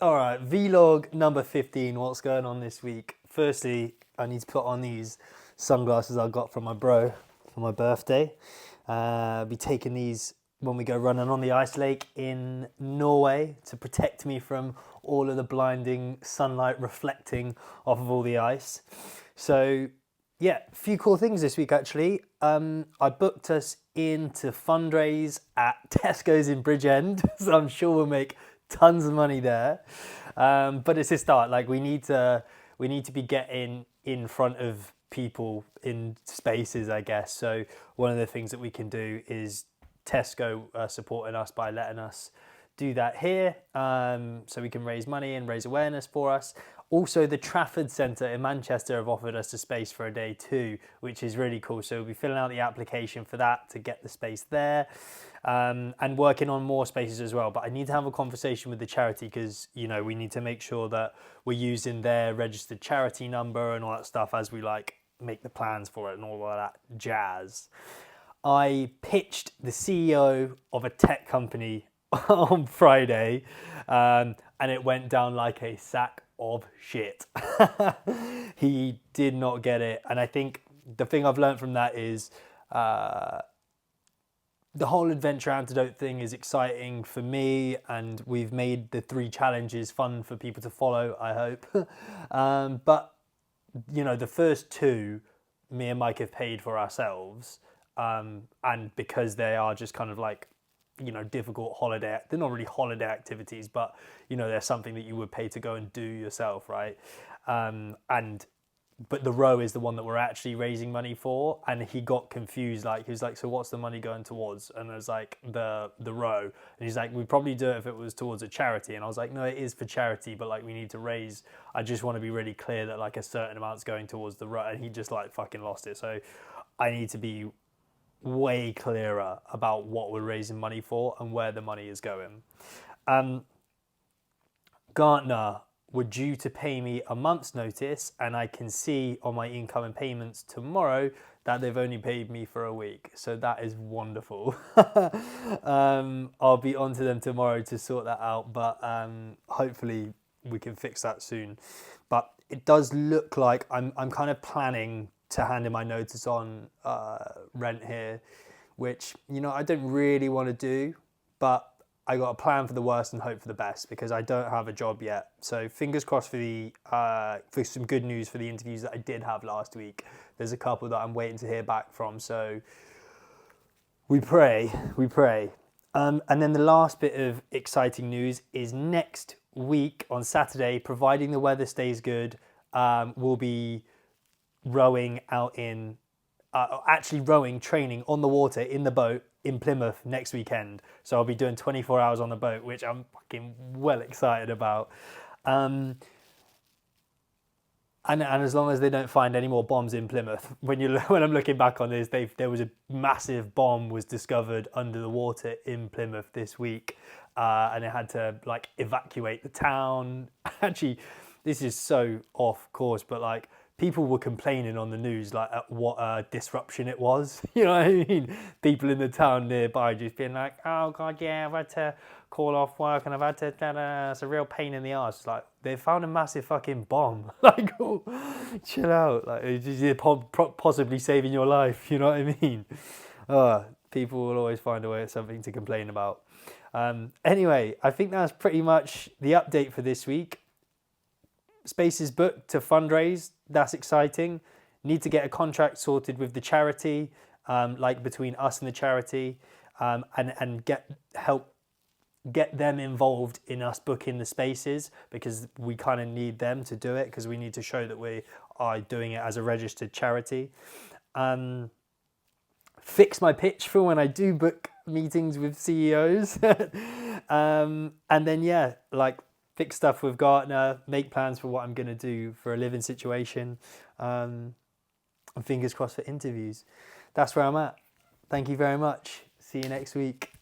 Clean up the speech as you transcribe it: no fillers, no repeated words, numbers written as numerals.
All right, vlog number 15. What's going on this week? Firstly, I need to put on these sunglasses I got from my bro for my birthday. I'll be taking these when we go running on the ice lake in Norway to protect me from all of the blinding sunlight reflecting off of all the ice. So, yeah, a few cool things this week actually. I booked us in to fundraise at Tesco's in Bridgend, so I'm sure we'll make tons of money there. But it's a start. Like we need to be getting in front of people in spaces, I guess. So one of the things that we can do is Tesco supporting us by letting us do that here, so we can raise money and raise awareness for us. Also, the Trafford Centre in Manchester have offered us a space for a day too, which is really cool. So we'll be filling out the application for that to get the space there, and working on more spaces as well. But I need to have a conversation with the charity because, you know, we need to make sure that we're using their registered charity number and all that stuff as we like make the plans for it and all of that jazz. I pitched the CEO of a tech company on Friday, and it went down like a sack of shit. He did not get it, and I think the thing I've learned from that is the whole adventure antidote thing is exciting for me, and we've made the 3 challenges fun for people to follow, I hope. But you know, the first 2 me and Mike have paid for ourselves, and because they are just kind of like, you know, difficult holiday, they're not really holiday activities, but you know, they're something that you would pay to go and do yourself, right? But the row is the one that we're actually raising money for, and he got confused. Like he was like, "So what's the money going towards?" And I was like, "The row." And he's like, "We'd probably do it if it was towards a charity." And I was like, "No, it is for charity, but like we need to raise. I just want to be really clear that like a certain amount's going towards the row." And he just like fucking lost it. So I need to be way clearer about what we're raising money for and where the money is going. Gartner were due to pay me a month's notice, and I can see on my incoming payments tomorrow that they've only paid me for a week. So that is wonderful. I'll be on to them tomorrow to sort that out, but hopefully we can fix that soon. But it does look like I'm kind of planning to hand in my notice on rent here, which, you know, I don't really want to do, but I got a plan for the worst and hope for the best because I don't have a job yet. So fingers crossed for some good news for the interviews that I did have last week. There's a couple that I'm waiting to hear back from. So we pray. And then the last bit of exciting news is next week on Saturday, providing the weather stays good, we'll be rowing out in, rowing, training on the water in the boat in Plymouth next weekend. So I'll be doing 24 hours on the boat, which I'm fucking well excited about. And as long as they don't find any more bombs in Plymouth, when I'm looking back on this, there was a massive bomb was discovered under the water in Plymouth this week, and it had to like evacuate the town. Actually, this is so off course, but like people were complaining on the news like at what a disruption it was. You know what I mean? People in the town nearby just being like, "Oh God, yeah, I've had to call off work and I've had to. It's a real pain in the arse." It's like they found a massive fucking bomb. Like, oh, chill out. Like, it's just possibly saving your life. You know what I mean? People will always find a way at something to complain about. Anyway, I think that's pretty much the update for this week. Spaces booked to fundraise. That's exciting. Need to get a contract sorted with the charity, like between us and the charity, and get them involved in us booking the spaces because we kind of need them to do it because we need to show that we are doing it as a registered charity. Fix my pitch for when I do book meetings with CEOs, and then yeah, like fix stuff with Gartner, make plans for what I'm going to do for a living situation, and fingers crossed for interviews. That's where I'm at. Thank you very much. See you next week.